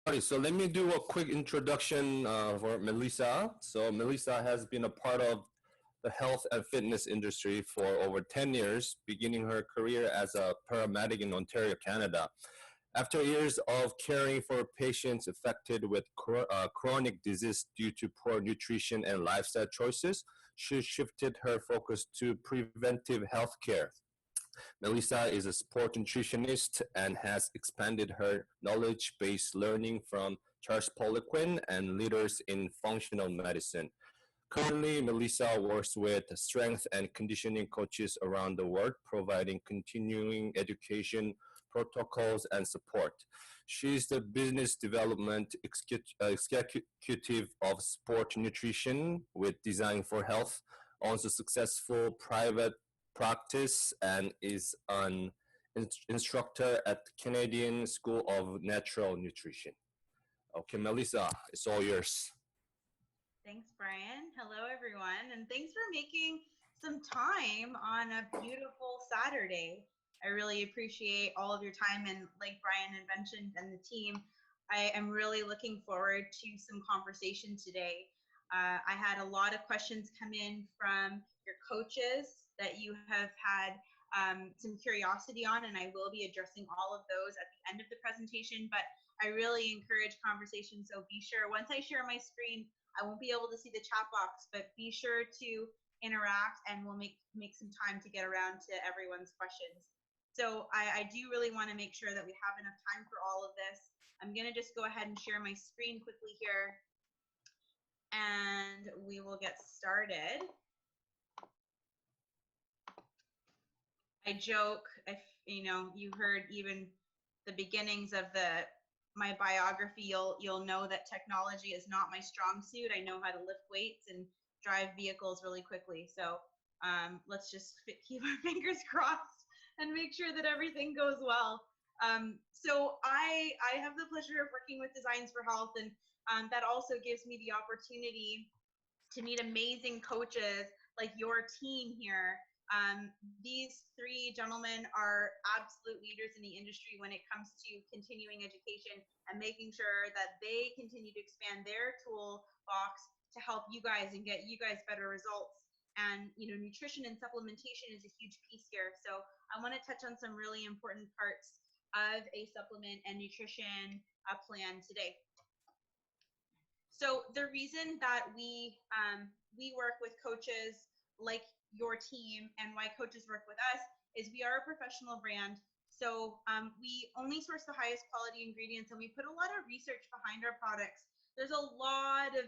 Alrighty, so let me do a quick introduction for Melissa. So Melissa has been a part of the health and fitness industry for over 10 years, beginning her career as a paramedic in Ontario, Canada. After years of caring for patients affected with chronic disease due to poor nutrition and lifestyle choices, she shifted her focus to preventive health care. Melissa is a sport nutritionist and has expanded her knowledge-based learning from Charles Poliquin and leaders in functional medicine. Currently, Melissa works with strength and conditioning coaches around the world, providing continuing education, protocols, and support. She is the business development executive of Sport Nutrition with Design for Health, owns a successful private practice, and is an instructor at Canadian School of Natural Nutrition. Okay, Melissa, it's all yours. Thanks, Brian. Hello, everyone. And thanks for making some time on a beautiful Saturday. I really appreciate all of your time. And like Brian had mentioned and the team, I am really looking forward to some conversation today. I had a lot of questions come in from your coaches that you have had some curiosity on, and I will be addressing all of those at the end of the presentation. But I really encourage conversation. So be sure, once I share my screen, I won't be able to see the chat box, but be sure to interact and we'll make some time to get around to everyone's questions. So I do really want to make sure that we have enough time for all of this. I'm going to just go ahead and share my screen quickly here and we will get started. I joke, if you heard even the beginnings of my biography, you'll know that technology is not my strong suit. I know how to lift weights and drive vehicles really quickly. So let's just keep our fingers crossed and make sure that everything goes well. So I have the pleasure of working with Designs for Health, and that also gives me the opportunity to meet amazing coaches like your team here. These three gentlemen are absolute leaders in the industry when it comes to continuing education and making sure that they continue to expand their toolbox to help you guys and get you guys better results. And nutrition and supplementation is a huge piece here. So I want to touch on some really important parts of a supplement and nutrition plan today. So the reason that we work with coaches like your team and why coaches work with us is we are a professional brand. So we only source the highest quality ingredients and we put a lot of research behind our products. There's a lot of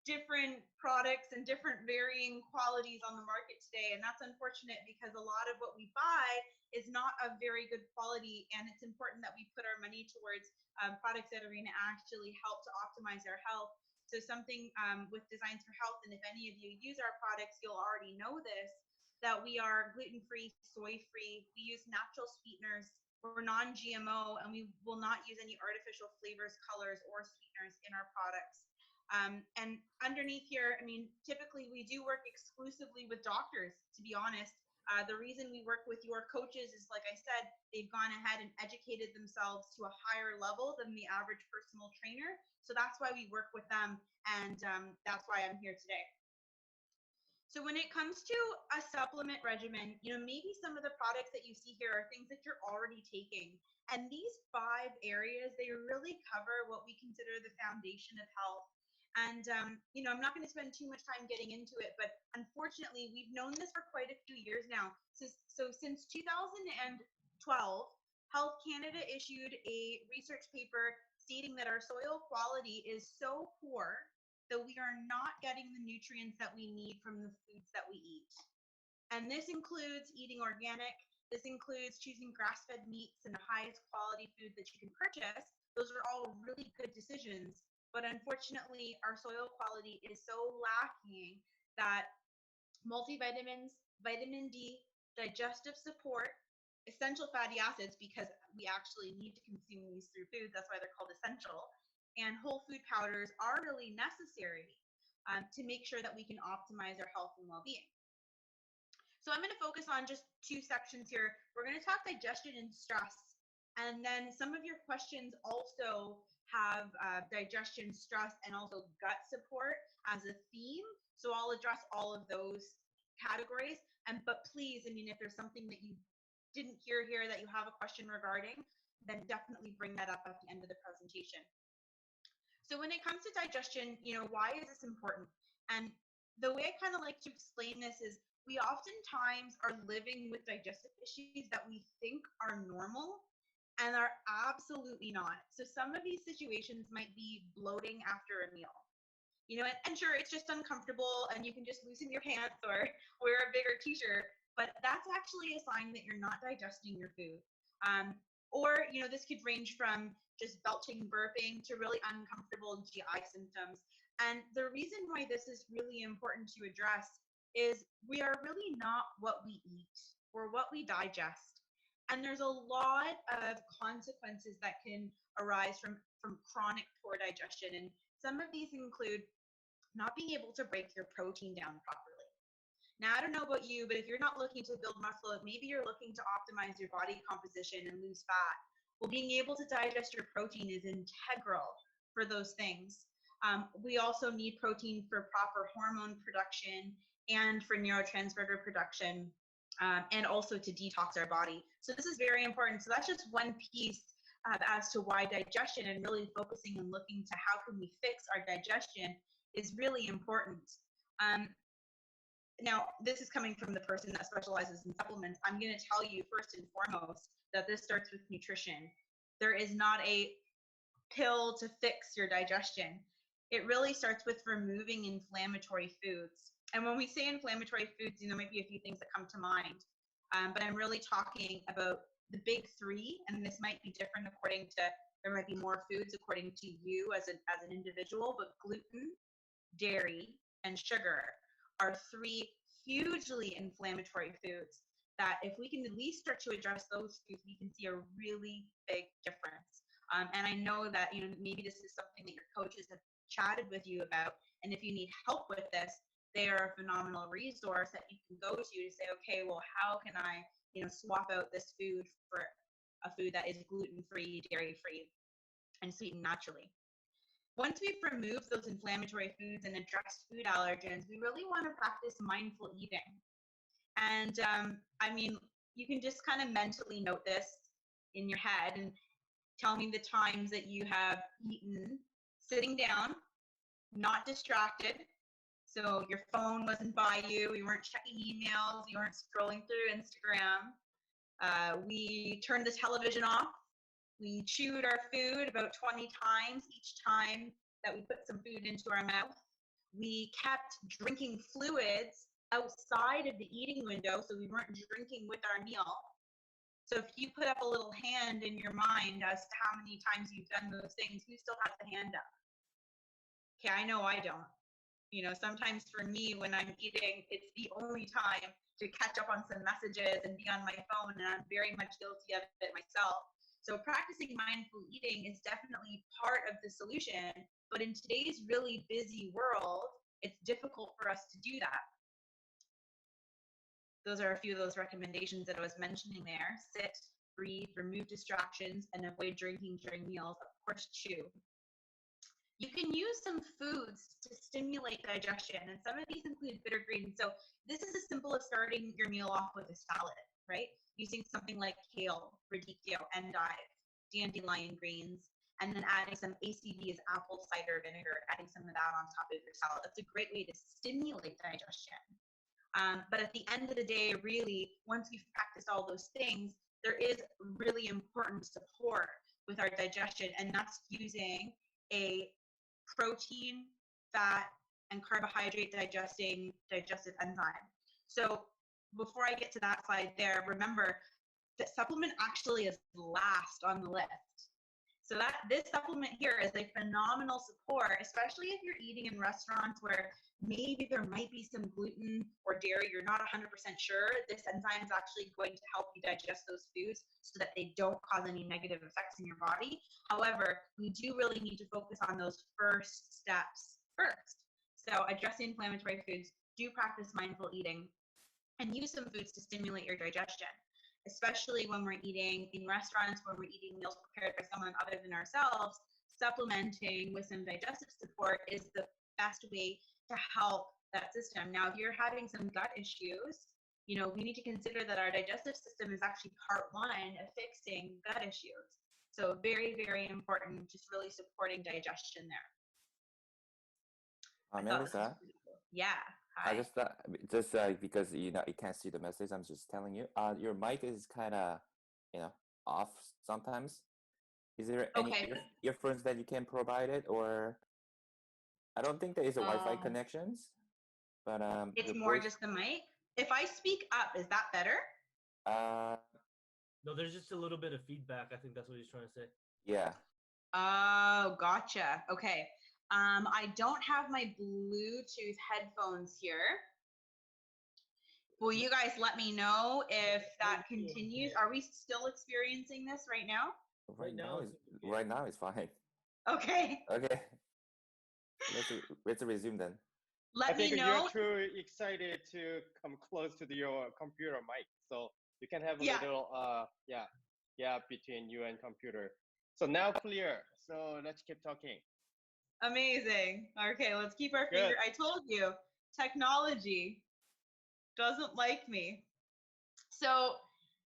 different products and different varying qualities on the market today, and that's unfortunate because a lot of what we buy is not of very good quality, and it's important that we put our money towards products that are going to actually help to optimize our health. So something with Designs for Health, and if any of you use our products, you'll already know this, that we are gluten-free, soy-free, we use natural sweeteners, we're non-GMO, and we will not use any artificial flavors, colors, or sweeteners in our products. And underneath here, typically we do work exclusively with doctors, to be honest. The reason we work with your coaches is, like I said, they've gone ahead and educated themselves to a higher level than the average personal trainer. So that's why we work with them, and that's why I'm here today. So when it comes to a supplement regimen, maybe some of the products that you see here are things that you're already taking. And these 5 areas, they really cover what we consider the foundation of health. And, I'm not going to spend too much time getting into it, but unfortunately, we've known this for quite a few years now. So since 2012, Health Canada issued a research paper stating that our soil quality is so poor that we are not getting the nutrients that we need from the foods that we eat. And this includes eating organic. This includes choosing grass-fed meats and the highest quality food that you can purchase. Those are all really good decisions. But unfortunately, our soil quality is so lacking that multivitamins, vitamin D, digestive support, essential fatty acids, because we actually need to consume these through food, that's why they're called essential, and whole food powders are really necessary to make sure that we can optimize our health and well-being. So I'm going to focus on just 2 sections here. We're going to talk digestion and stress. And then some of your questions also have digestion, stress, and also gut support as a theme. So I'll address all of those categories. But please, I mean, if there's something that you didn't hear here that you have a question regarding, then definitely bring that up at the end of the presentation. So when it comes to digestion, why is this important? And the way I kind of like to explain this is we oftentimes are living with digestive issues that we think are normal and are absolutely not. So some of these situations might be bloating after a meal. And sure, it's just uncomfortable and you can just loosen your pants or wear a bigger t-shirt, but that's actually a sign that you're not digesting your food. Or, this could range from just belching, burping to really uncomfortable GI symptoms. And the reason why this is really important to address is we are really not what we eat or what we digest. And there's a lot of consequences that can arise from chronic poor digestion. And some of these include not being able to break your protein down properly. Now, I don't know about you, but if you're not looking to build muscle, maybe you're looking to optimize your body composition and lose fat. Well, being able to digest your protein is integral for those things. We also need protein for proper hormone production and for neurotransmitter production, and also to detox our body. So this is very important. So that's just one piece as to why digestion and really focusing and looking to how can we fix our digestion is really important. Now, this is coming from the person that specializes in supplements. I'm going to tell you first and foremost that this starts with nutrition. There is not a pill to fix your digestion. It really starts with removing inflammatory foods. And when we say inflammatory foods, there might be a few things that come to mind. But I'm really talking about the big three, and this might be different according to, there might be more foods according to you as an individual, but gluten, dairy, and sugar are three hugely inflammatory foods that if we can at least start to address those foods, we can see a really big difference. And I know that, maybe this is something that your coaches have chatted with you about. And if you need help with this, they are a phenomenal resource that you can go to say, okay, well, how can I, swap out this food for a food that is gluten-free, dairy-free, and sweetened naturally. Once we've removed those inflammatory foods and addressed food allergens, we really want to practice mindful eating. And you can just kind of mentally note this in your head and tell me the times that you have eaten sitting down, not distracted. So your phone wasn't by you, you weren't checking emails, you weren't scrolling through Instagram. We turned the television off. We chewed our food about 20 times each time that we put some food into our mouth. We kept drinking fluids outside of the eating window, so we weren't drinking with our meal. So if you put up a little hand in your mind as to how many times you've done those things, who still has the hand up? Okay, I know I don't. Sometimes for me, when I'm eating, it's the only time to catch up on some messages and be on my phone, and I'm very much guilty of it myself. So practicing mindful eating is definitely part of the solution, but in today's really busy world, it's difficult for us to do that. Those are a few of those recommendations that I was mentioning there. Sit, breathe, remove distractions, and avoid drinking during meals. Of course, chew. You can use some foods to stimulate digestion, and some of these include bitter greens. So this is as simple as starting your meal off with a salad, right? Using something like kale, radicchio, endive, dandelion greens, and then adding some ACV's apple cider vinegar, adding some of that on top of your salad. That's a great way to stimulate digestion. But at the end of the day, really, once we've practiced all those things, there is really important support with our digestion, and that's using a protein, fat, and carbohydrate digestive enzyme. So before I get to that slide there, remember that supplement actually is last on the list. So this supplement here is a phenomenal support, especially if you're eating in restaurants where maybe there might be some gluten or dairy, you're not 100% sure. This enzyme is actually going to help you digest those foods so that they don't cause any negative effects in your body. However, we do really need to focus on those first steps first. So addressing inflammatory foods, do practice mindful eating, and use some foods to stimulate your digestion, especially when we're eating in restaurants, when we're eating meals prepared by someone other than ourselves. supplementing with some digestive support is the best way to help that system. Now, if you're having some gut issues, we need to consider that our digestive system is actually part one of fixing gut issues. So very, very important, just really supporting digestion there. Melissa? Yeah. I Hi. just because you can't see the message, I'm just telling you. Your mic is kind of off sometimes. Is there any earphones that you can provide it, or I don't think there is a Wi-Fi connections, but it's more just the mic. If I speak up, is that better? No, there's just a little bit of feedback. I think that's what he's trying to say. Yeah. Oh, gotcha. Okay. I don't have my Bluetooth headphones here. Will you guys let me know if that continues? Are we still experiencing this right now? Right now it's fine. Okay. Okay. Let's resume then. Let me know. You're too excited to come close to your computer mic, so you can have a little gap between you and computer. So now clear. So let's keep talking. Amazing. Okay, let's keep our finger. I told you, technology doesn't like me. So,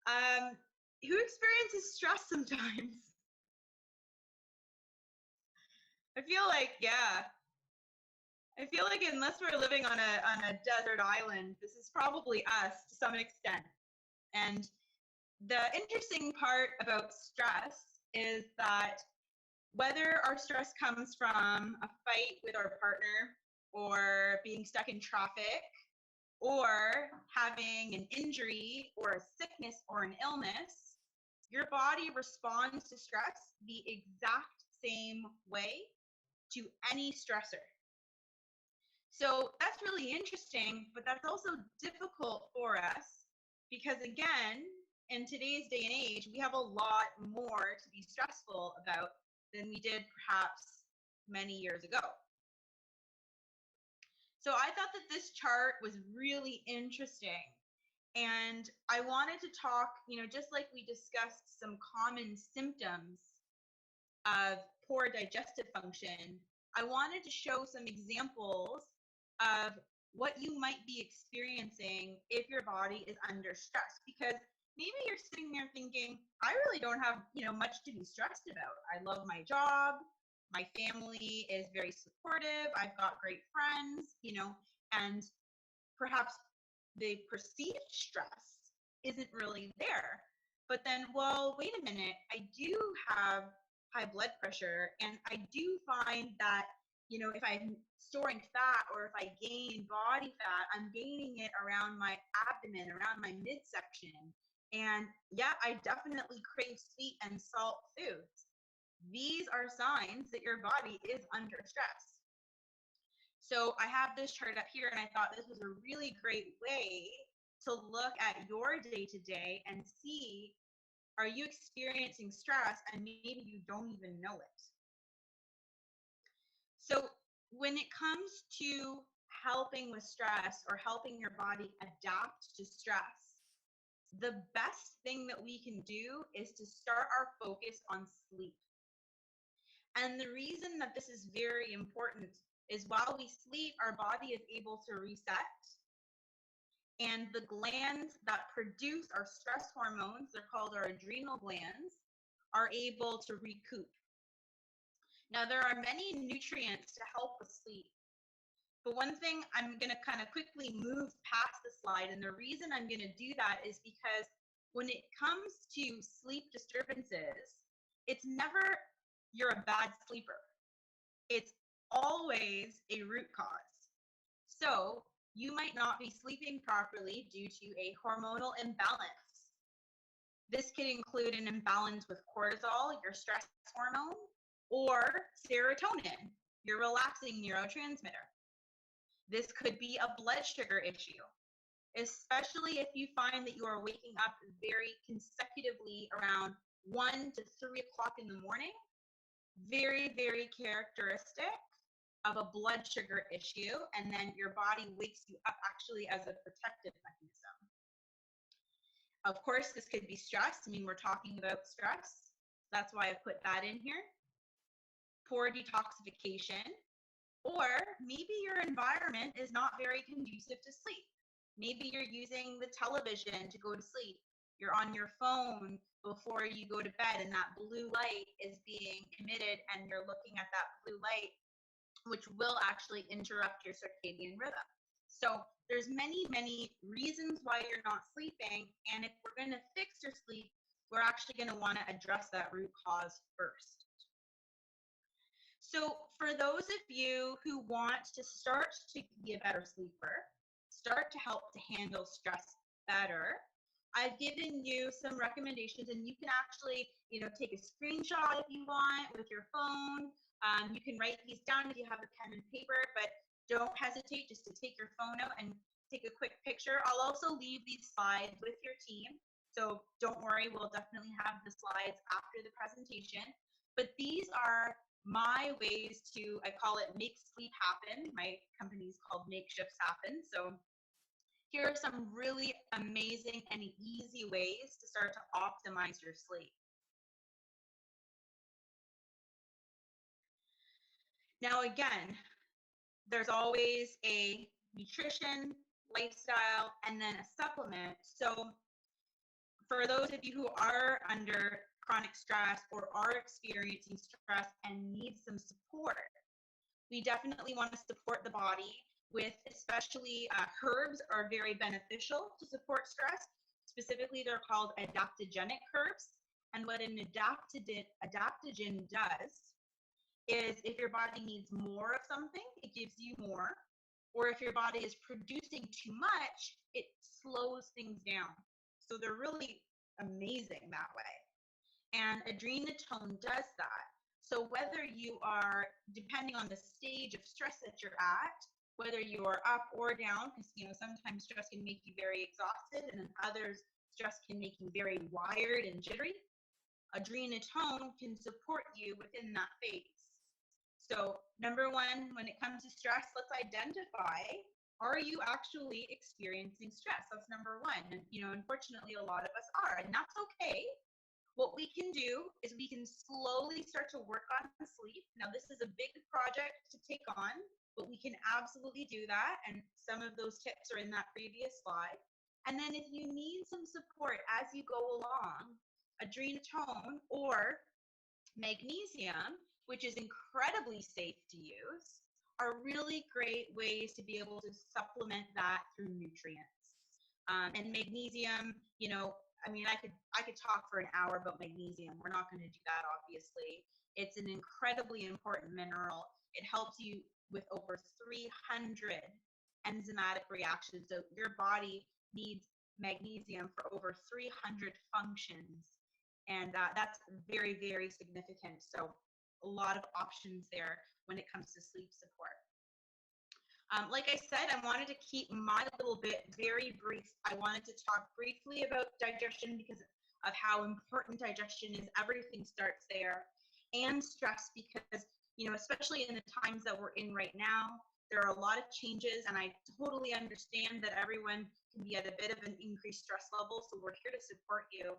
who experiences stress sometimes? I feel like unless we're living on a desert island, this is probably us to some extent. And the interesting part about stress is that whether our stress comes from a fight with our partner or being stuck in traffic or having an injury or a sickness or an illness, your body responds to stress the exact same way to any stressor. So that's really interesting, but that's also difficult for us because, again, in today's day and age, we have a lot more to be stressful about than we did perhaps many years ago. So I thought that this chart was really interesting. And I wanted to talk, just like we discussed some common symptoms of poor digestive function, I wanted to show some examples of what you might be experiencing if your body is under stress. Because maybe you're sitting there thinking, I really don't have, much to be stressed about. I love my job. My family is very supportive. I've got great friends, and perhaps the perceived stress isn't really there. But then, well, wait a minute, I do have high blood pressure, and I do find that, if I'm storing fat or if I gain body fat, I'm gaining it around my abdomen, around my midsection. And yeah, I definitely crave sweet and salt foods. These are signs that your body is under stress. So I have this chart up here, and I thought this was a really great way to look at your day-to-day and see, are you experiencing stress and maybe you don't even know it? So when it comes to helping with stress or helping your body adapt to stress, the best thing that we can do is to start our focus on sleep. And the reason that this is very important is while we sleep, our body is able to reset. And the glands that produce our stress hormones, they're called our adrenal glands, are able to recoup. Now, there are many nutrients to help with sleep. But one thing I'm going to kind of quickly move past the slide, and the reason I'm going to do that is because when it comes to sleep disturbances, it's never you're a bad sleeper. It's always a root cause. So you might not be sleeping properly due to a hormonal imbalance. This could include an imbalance with cortisol, your stress hormone, or serotonin, your relaxing neurotransmitter. This could be a blood sugar issue, especially if you find that you are waking up very consecutively around 1 to 3 o'clock in the morning. Very, very characteristic of a blood sugar issue, and then your body wakes you up actually as a protective mechanism. Of course, this could be stress. I mean, we're talking about stress. That's why I put that in here. poor detoxification, or maybe your environment is not very conducive to sleep. Maybe you're using the television to go to sleep. You're on your phone before you go to bed, and that blue light is being emitted, and you're looking at that blue light, which will actually interrupt your circadian rhythm. So there's many, many reasons why you're not sleeping. And if we're going to fix your sleep, we're actually going to want to address that root cause first. So for those of you who want to start to be a better sleeper, start to help to handle stress better, I've given you some recommendations, and you can actually, take a screenshot if you want with your phone. You can write these down if you have a pen and paper, but don't hesitate just to take your phone out and take a quick picture. I'll also leave these slides with your team, so don't worry, we'll definitely have the slides after the presentation. But these are my ways to, I call it make sleep happen. My company is called Make Shifts Happen. So here are some really amazing and easy ways to start to optimize your sleep. Now, again, there's always a nutrition, lifestyle, and then a supplement. So for those of you who are under chronic stress or are experiencing stress and need some support, we definitely want to support the body with, especially herbs are very beneficial to support stress. Specifically, they're called adaptogenic herbs. And what an adaptogen does is if your body needs more of something, it gives you more. Or if your body is producing too much, it slows things down. So they're really amazing that way. And adrenatone does that. So whether you are, depending on the stage of stress that you're at, whether you are up or down, because sometimes stress can make you very exhausted, and then others stress can make you very wired and jittery, adrenatone can support you within that phase. So number one, when it comes to stress, let's identify, are you actually experiencing stress? That's number one. And unfortunately, a lot of us are, and that's okay. What we can do is we can slowly start to work on sleep. Now, this is a big project to take on, but we can absolutely do that. And some of those tips are in that previous slide. And then if you need some support as you go along, adrenatone or magnesium, which is incredibly safe to use, are really great ways to be able to supplement that through nutrients. And magnesium, I could talk for an hour about magnesium. We're not going to do that, obviously. It's an incredibly important mineral. It helps you with over 300 enzymatic reactions. So your body needs magnesium for over 300 functions. And that's very, very significant. So a lot of options there when it comes to sleep support. Like I said, I wanted to keep my little bit very brief. I wanted to talk briefly about digestion because of how important digestion is. Everything starts there. And stress because, especially in the times that we're in right now, there are a lot of changes, and I totally understand that everyone can be at a bit of an increased stress level, so we're here to support you.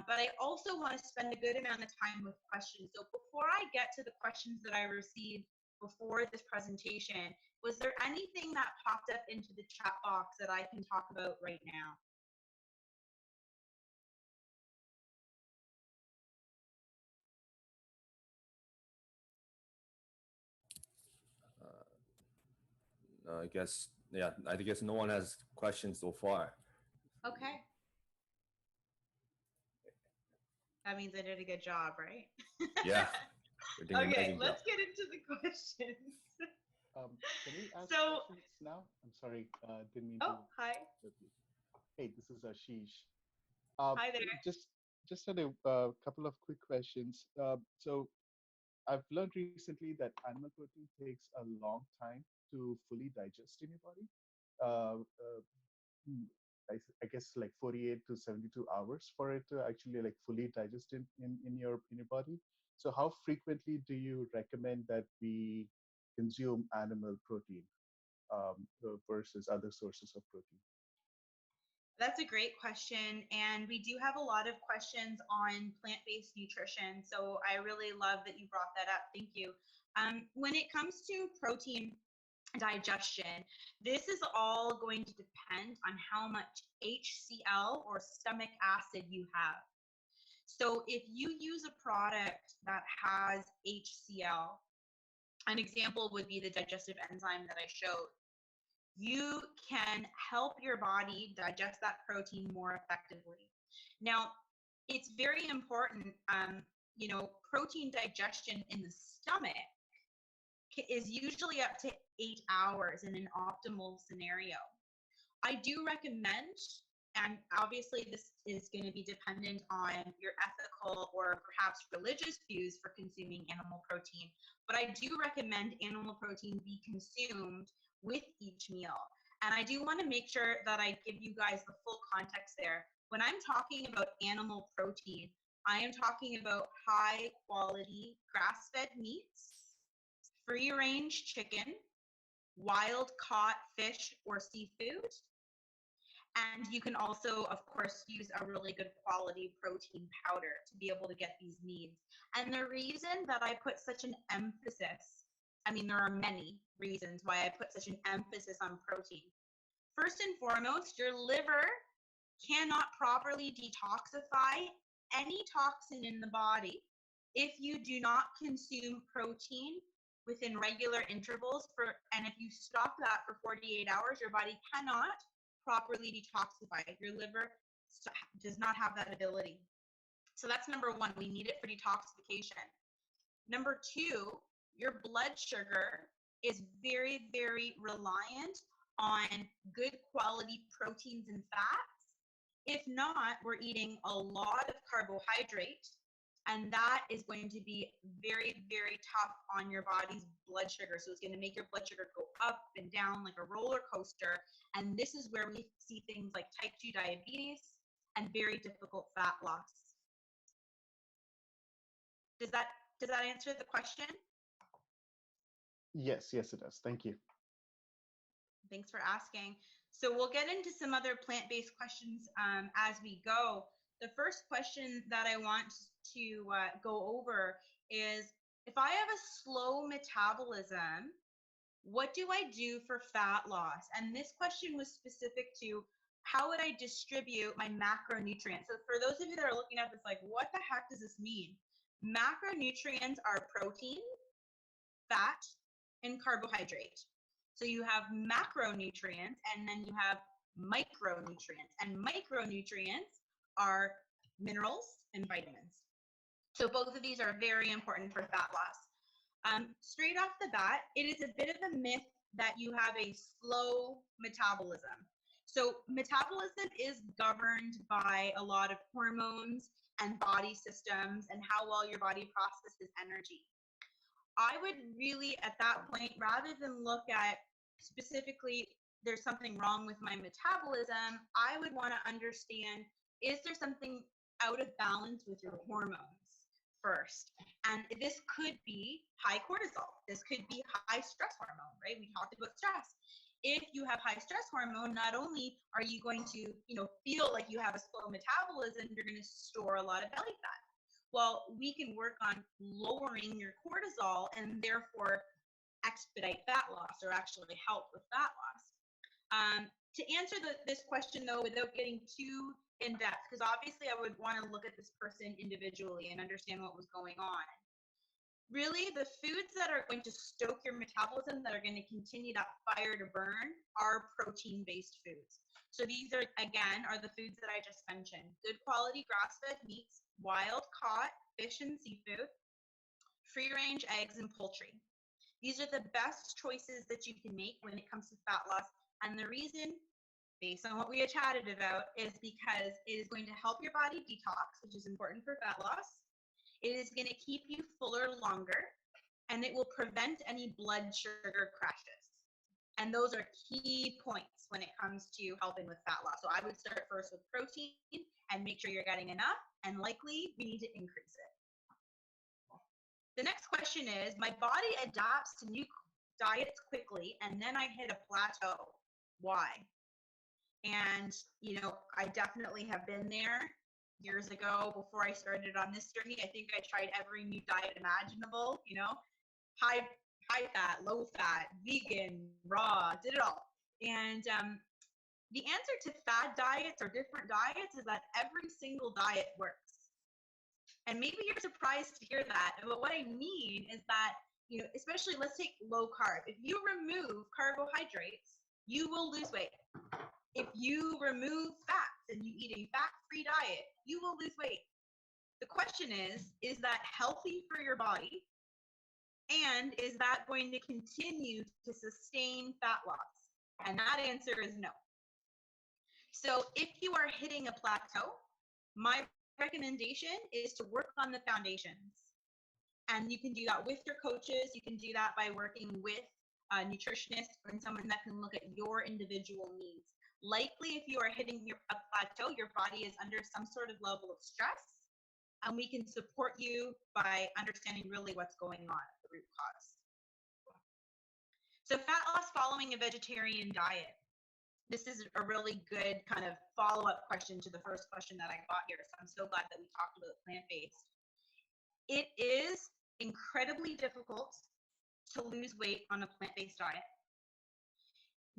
But I also want to spend a good amount of time with questions. So before I get to the questions that I received before this presentation, was there anything that popped up into the chat box that I can talk about right now? I guess no one has questions so far. Okay. That means I did a good job, right? Yeah. Okay, let's get into the questions. Can we ask So, questions now? I'm sorry, didn't mean oh, to. hi. Hey, this is Ashish. Hi there. Just had a couple of quick questions. So I've learned recently that animal protein takes a long time to fully digest in your body. Uh, uh, hmm, I guess like 48 to 72 hours for it to actually like fully digest in your body. So how frequently do you recommend that we consume animal protein versus other sources of protein? That's a great question. And we do have a lot of questions on plant-based nutrition. So I really love that you brought that up. Thank you. When it comes to protein digestion, this is all going to depend on how much HCl or stomach acid you have. So if you use a product that has HCl, an example would be the digestive enzyme that I showed. You can help your body digest that protein more effectively. Now, it's very important, protein digestion in the stomach is usually up to 8 hours in an optimal scenario. I do recommend, and obviously this is going to be dependent on your ethical or perhaps religious views for consuming animal protein, but I do recommend animal protein be consumed with each meal. And I do want to make sure that I give you guys the full context there. When I'm talking about animal protein, I am talking about high quality grass-fed meats, free-range chicken, wild caught fish or seafood. And you can also, of course, use a really good quality protein powder to be able to get these needs. And the reason that I put such an emphasis, there are many reasons why I put such an emphasis on protein. First and foremost, your liver cannot properly detoxify any toxin in the body if you do not consume protein within regular intervals and if you stop that for 48 hours, your body cannot properly detoxify. Your liver does not have that ability. So that's number one. We need it for detoxification. Number two, your blood sugar is very, very reliant on good quality proteins and fats. If not, we're eating a lot of carbohydrate, and that is going to be very, very tough on your body's blood sugar. So it's going to make your blood sugar go up and down like a roller coaster. And this is where we see things like type 2 diabetes and very difficult fat loss. Does that answer the question? Yes, it does. Thank you. Thanks for asking. So we'll get into some other plant-based questions as we go. The first question that I want to go over is, if I have a slow metabolism, what do I do for fat loss? And this question was specific to how would I distribute my macronutrients? So for those of you that are looking at this like, what the heck does this mean? Macronutrients are protein, fat, and carbohydrate. So you have macronutrients and then you have micronutrients. And micronutrients are minerals and vitamins. So both of these are very important for fat loss. Straight off the bat, it is a bit of a myth that you have a slow metabolism. So metabolism is governed by a lot of hormones and body systems and how well your body processes energy. I would really, at that point, rather than look at specifically there's something wrong with my metabolism, I would want to understand, is there something out of balance with your hormones first? And this could be high cortisol. This could be high stress hormone, right? We talked about stress. If you have high stress hormone, not only are you going to, feel like you have a slow metabolism, you're going to store a lot of belly fat. Well, we can work on lowering your cortisol and therefore expedite fat loss or actually help with fat loss. To answer this question, though, without getting too in depth, because obviously I would want to look at this person individually and understand what was going on. Really, the foods that are going to stoke your metabolism, that are going to continue that fire to burn, are protein-based foods. So these are, again, are the foods that I just mentioned. Good quality grass-fed meats, wild-caught fish and seafood, free-range eggs, and poultry. These are the best choices that you can make when it comes to fat loss. And the reason, based on what we had chatted about, is because it is going to help your body detox, which is important for fat loss. It is going to keep you fuller longer, and it will prevent any blood sugar crashes. And those are key points when it comes to helping with fat loss. So I would start first with protein and make sure you're getting enough, and likely we need to increase it. The next question is, my body adapts to new diets quickly, and then I hit a plateau. Why? And, I definitely have been there years ago before I started on this journey. I think I tried every new diet imaginable, high fat, low fat, vegan, raw, did it all. And the answer to fad diets or different diets is that every single diet works. And maybe you're surprised to hear that. But what I mean is that, especially let's take low carb. If you remove carbohydrates, you will lose weight. If you remove fats and you eat a fat-free diet, you will lose weight. The question is that healthy for your body? And is that going to continue to sustain fat loss? And that answer is no. So if you are hitting a plateau, my recommendation is to work on the foundations. And you can do that with your coaches. You can do that by working with a nutritionist and someone that can look at your individual needs. Likely, if you are hitting a plateau, your body is under some sort of level of stress, and we can support you by understanding really what's going on at the root cause. So fat loss following a vegetarian diet. This is a really good kind of follow-up question to the first question that I got here. So I'm so glad that we talked about plant-based. It is incredibly difficult to lose weight on a plant-based diet.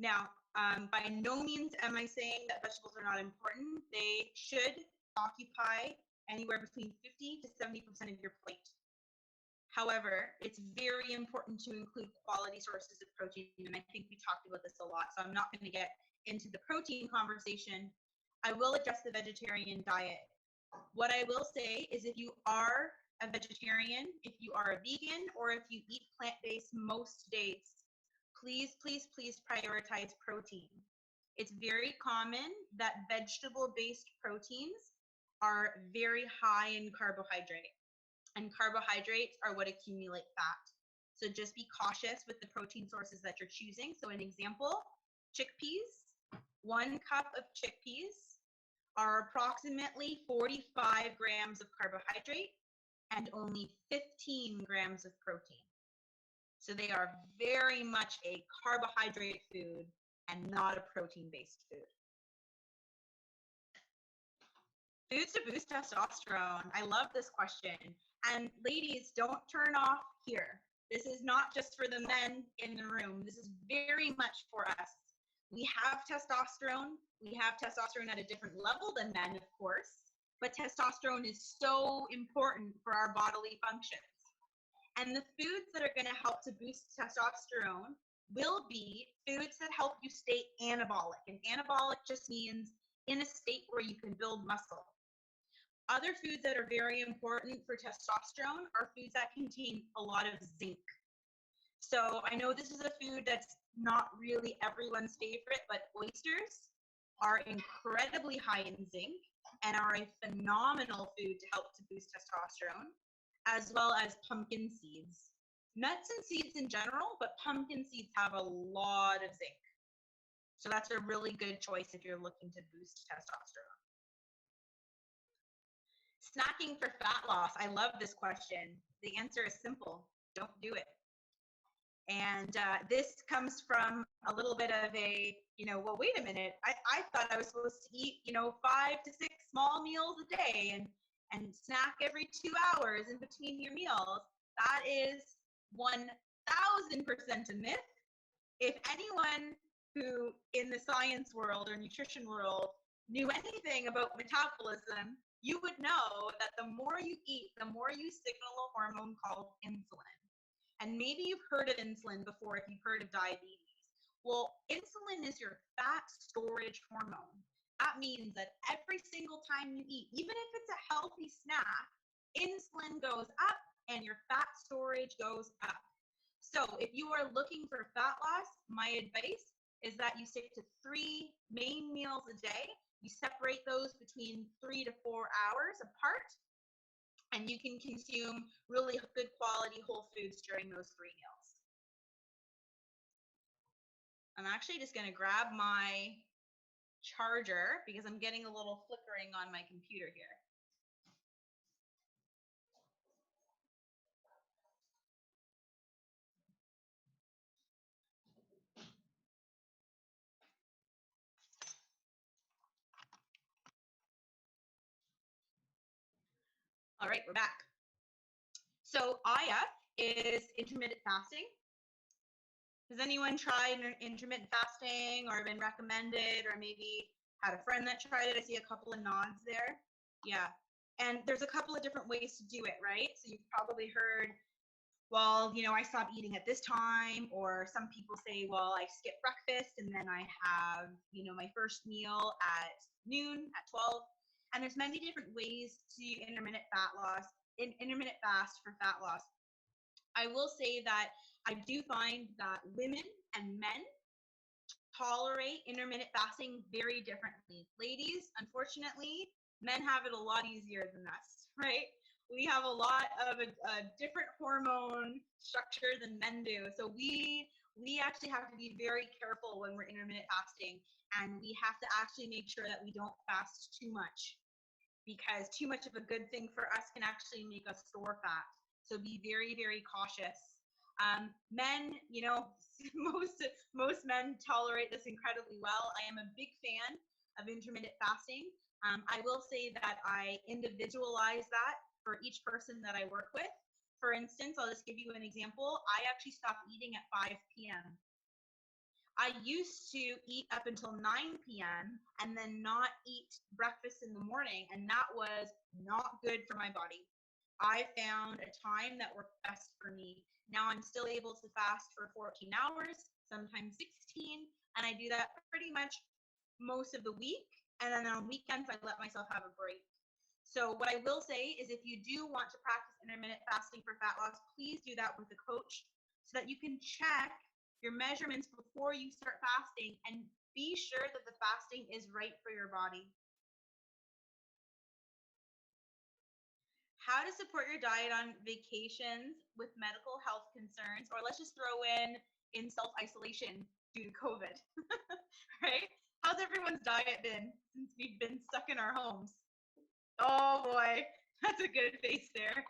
Now, by no means am I saying that vegetables are not important. They should occupy anywhere between 50 to 70% of your plate. However, it's very important to include quality sources of protein, and I think we talked about this a lot, so I'm not going to get into the protein conversation. I will address the vegetarian diet. What I will say is if you are a vegetarian, if you are a vegan, or if you eat plant-based most days, please, please, please prioritize protein. It's very common that vegetable-based proteins are very high in carbohydrate, and carbohydrates are what accumulate fat. So just be cautious with the protein sources that you're choosing. So an example, chickpeas. 1 cup of chickpeas are approximately 45 grams of carbohydrate and only 15 grams of protein. So they are very much a carbohydrate food and not a protein-based food. Foods to boost testosterone. I love this question. And ladies, don't turn off here. This is not just for the men in the room. This is very much for us. We have testosterone. We have testosterone at a different level than men, of course. But testosterone is so important for our bodily functions. And the foods that are going to help to boost testosterone will be foods that help you stay anabolic. And anabolic just means in a state where you can build muscle. Other foods that are very important for testosterone are foods that contain a lot of zinc. So I know this is a food that's not really everyone's favorite, but oysters are incredibly high in zinc and are a phenomenal food to help to boost testosterone, as well as pumpkin seeds. Nuts and seeds in general, but pumpkin seeds have a lot of zinc. So that's a really good choice if you're looking to boost testosterone. Snacking for fat loss. I love this question. The answer is simple. Don't do it. And this comes from a little bit of a, well, wait a minute. I thought I was supposed to eat, 5 to 6 small meals a day and snack every 2 hours in between your meals. That is 1000% a myth. If anyone who in the science world or nutrition world knew anything about metabolism, you would know that the more you eat, the more you signal a hormone called insulin. And maybe you've heard of insulin before if you've heard of diabetes. Well, insulin is your fat storage hormone. That means that every single time you eat, even if it's a healthy snack, insulin goes up and your fat storage goes up. So if you are looking for fat loss, my advice is that you stick to 3 main meals a day. You separate those between 3 to 4 hours apart, and you can consume really good quality whole foods during those 3 meals. I'm actually just going to grab my charger because I'm getting a little flickering on my computer here. All right, we're back. So Aya is intermittent fasting. Has anyone tried intermittent fasting or been recommended, or maybe had a friend that tried it? I see a couple of nods there. Yeah. And there's a couple of different ways to do it, right? So you've probably heard, well, I stop eating at this time, or some people say, well, I skip breakfast and then I have, my first meal at noon at 12. And there's many different ways to intermittent fast for fat loss. I will say that I do find that women and men tolerate intermittent fasting very differently. Ladies, unfortunately, men have it a lot easier than us, right? We have a lot of a different hormone structure than men do. So we actually have to be very careful when we're intermittent fasting, and we have to actually make sure that we don't fast too much, because too much of a good thing for us can actually make us store fat. So be very, very cautious. Men, most men tolerate this incredibly well. I am a big fan of intermittent fasting. I will say that I individualize that for each person that I work with. For instance, I'll just give you an example. I actually stopped eating at 5 p.m. I used to eat up until 9 p.m. and then not eat breakfast in the morning, and that was not good for my body. I found a time that worked best for me. Now I'm still able to fast for 14 hours, sometimes 16, and I do that pretty much most of the week. And then on weekends, I let myself have a break. So what I will say is, if you do want to practice intermittent fasting for fat loss, please do that with a coach so that you can check your measurements before you start fasting and be sure that the fasting is right for your body. How to support your diet on vacations with medical health concerns, or let's just throw in self-isolation due to COVID, right? How's everyone's diet been since we've been stuck in our homes? Oh boy, that's a good face there.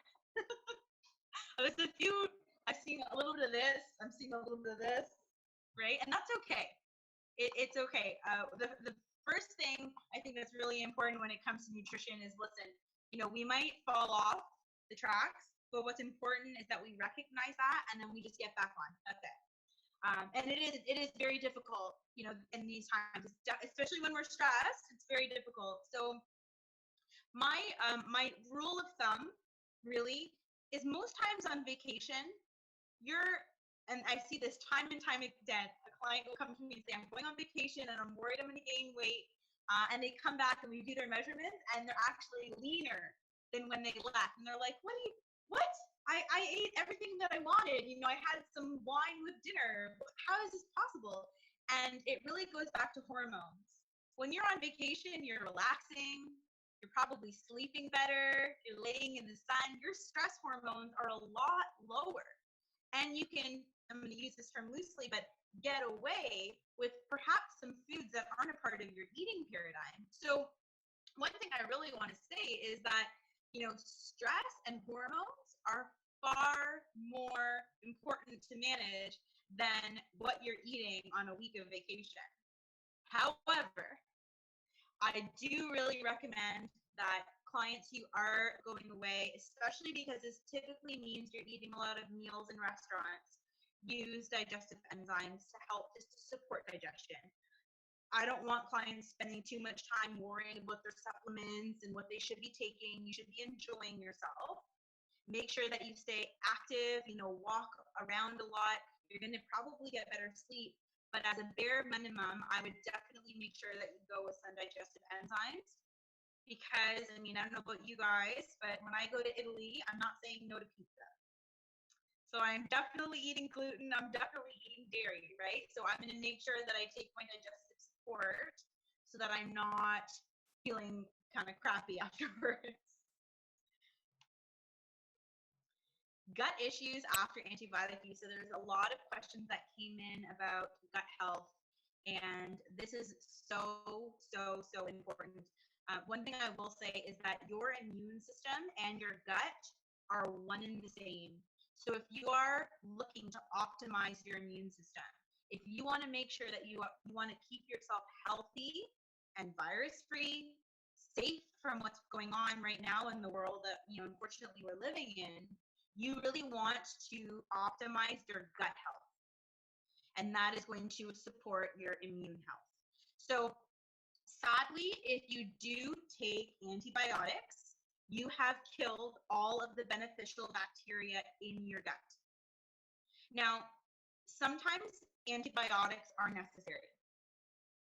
There's a few, I've seen a little bit of this, I'm seeing a little bit of this, right? And that's okay. It's okay. The first thing I think that's really important when it comes to nutrition is, listen, we might fall off the tracks, but what's important is that we recognize that and then we just get back on. That's it. And it is very difficult, in these times, especially when we're stressed. It's very difficult. So my rule of thumb really is, most times on vacation, and I see this time and time again, a client will come to me and say, I'm going on vacation and I'm worried I'm going to gain weight. And they come back and we do their measurements and they're actually leaner than when they left. And they're like, what? I ate everything that I wanted. I had some wine with dinner. How is this possible? And it really goes back to hormones. When you're on vacation, you're relaxing. You're probably sleeping better. You're laying in the sun. Your stress hormones are a lot lower. And you can, I'm going to use this term loosely, but get away with perhaps some foods that aren't a part of your eating paradigm. So one thing I really want to say is that, stress and hormones are far more important to manage than what you're eating on a week of vacation. However, I do really recommend that clients who are going away, especially because this typically means you're eating a lot of meals in restaurants, use digestive enzymes to help just to support digestion. I don't want clients spending too much time worrying about their supplements and what they should be taking. You should be enjoying yourself. Make sure that you stay active, walk around a lot. You're going to probably get better sleep. But as a bare minimum, I would definitely make sure that you go with some digestive enzymes. Because, I don't know about you guys, but when I go to Italy, I'm not saying no to pizza. So I'm definitely eating gluten. I'm definitely eating dairy, right? So I'm going to make sure that I take my digestive support so that I'm not feeling kind of crappy afterwards. Gut issues after antibiotic use. So there's a lot of questions that came in about gut health, and this is so important. One thing I will say is that your immune system and your gut are one and the same. So if you are looking to optimize your immune system, if you want to make sure that you want to keep yourself healthy and virus-free, safe from what's going on right now in the world that, unfortunately we're living in, you really want to optimize your gut health. And that is going to support your immune health. So sadly, if you do take antibiotics, you have killed all of the beneficial bacteria in your gut. Now, sometimes antibiotics are necessary.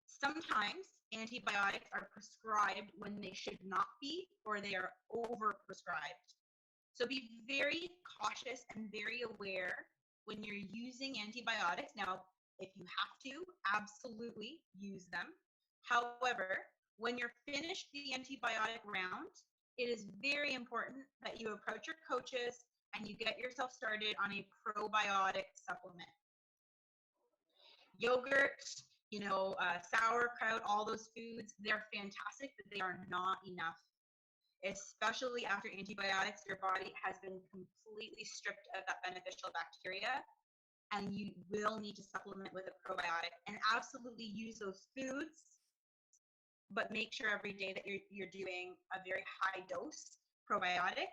Sometimes antibiotics are prescribed when they should not be, or they are overprescribed. So be very cautious and very aware when you're using antibiotics. Now, if you have to, absolutely use them. However, when you're finished the antibiotic round, it is very important that you approach your coaches and you get yourself started on a probiotic supplement. Yogurt, sauerkraut, all those foods, they're fantastic, but they are not enough. Especially after antibiotics, your body has been completely stripped of that beneficial bacteria, and you will need to supplement with a probiotic. And absolutely use those foods, but make sure every day that you're doing a very high dose probiotic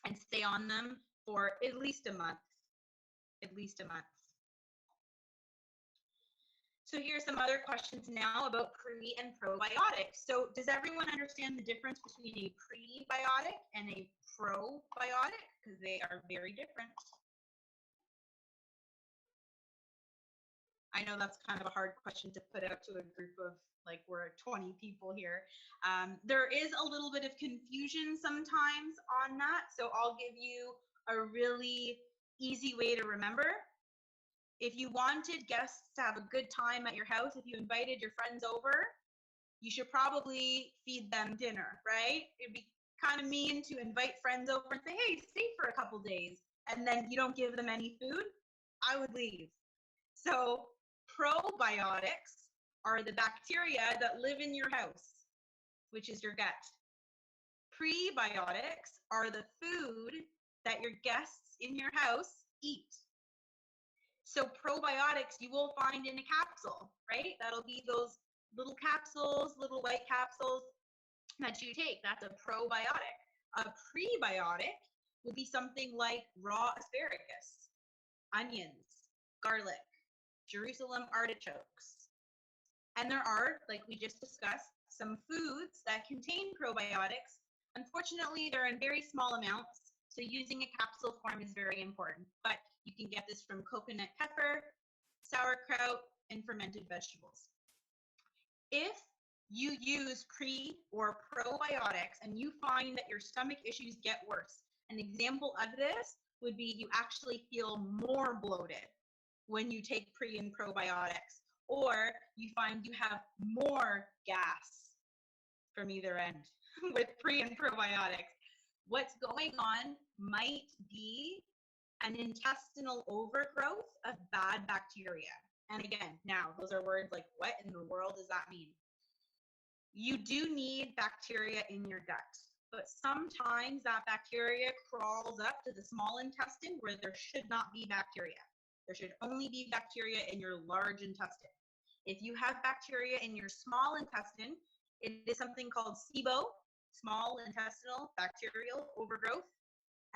and stay on them for at least a month. At least a month. So here's some other questions now about pre and probiotics. So does everyone understand the difference between a prebiotic and a probiotic? Because they are very different. I know that's kind of a hard question to put out to a group of, like, we're 20 people here. There is a little bit of confusion sometimes on that. So I'll give you a really easy way to remember. If you wanted guests to have a good time at your house, if you invited your friends over, you should probably feed them dinner, right? It'd be kind of mean to invite friends over and say, hey, stay for a couple days, and then you don't give them any food. I would leave. So probiotics are the bacteria that live in your house, which is your gut. Prebiotics are the food that your guests in your house eat. So probiotics you will find in a capsule, right? That'll be those little capsules, little white capsules that you take. That's a probiotic. A prebiotic would be something like raw asparagus, onions, garlic, Jerusalem artichokes. And there are, like we just discussed, some foods that contain probiotics. Unfortunately, they're in very small amounts, so using a capsule form is very important. But you can get this from coconut pepper, sauerkraut, and fermented vegetables. If you use pre or probiotics and you find that your stomach issues get worse, an example of this would be you actually feel more bloated when you take pre and probiotics, or you find you have more gas from either end with pre and probiotics. What's going on might be an intestinal overgrowth of bad bacteria. And again, now those are words like, what in the world does that mean? You do need bacteria in your gut, but sometimes that bacteria crawls up to the small intestine where there should not be bacteria. There should only be bacteria in your large intestine. If you have bacteria in your small intestine, it is something called SIBO, small intestinal bacterial overgrowth.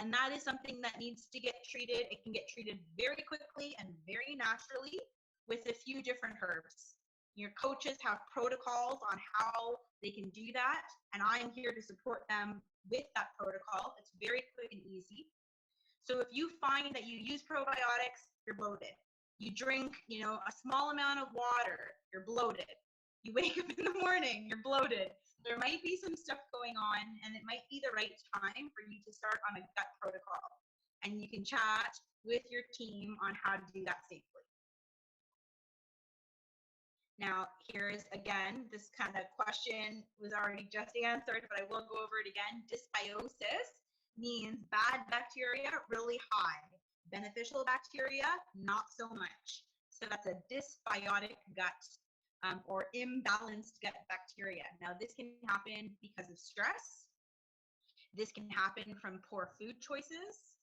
And that is something that needs to get treated. It can get treated very quickly and very naturally with a few different herbs. Your coaches have protocols on how they can do that, and I'm here to support them with that protocol. It's very quick and easy. So if you find that you use probiotics, you're bloated. You drink, a small amount of water, you're bloated. You wake up in the morning, you're bloated. There might be some stuff going on, and it might be the right time for you to start on a gut protocol. And you can chat with your team on how to do that safely. Now, here's again, this kind of question was already just answered, but I will go over it again. Dysbiosis means bad bacteria really high, beneficial bacteria not so much. So that's a dysbiotic gut. Or imbalanced gut bacteria. Now, this can happen because of stress. This can happen from poor food choices,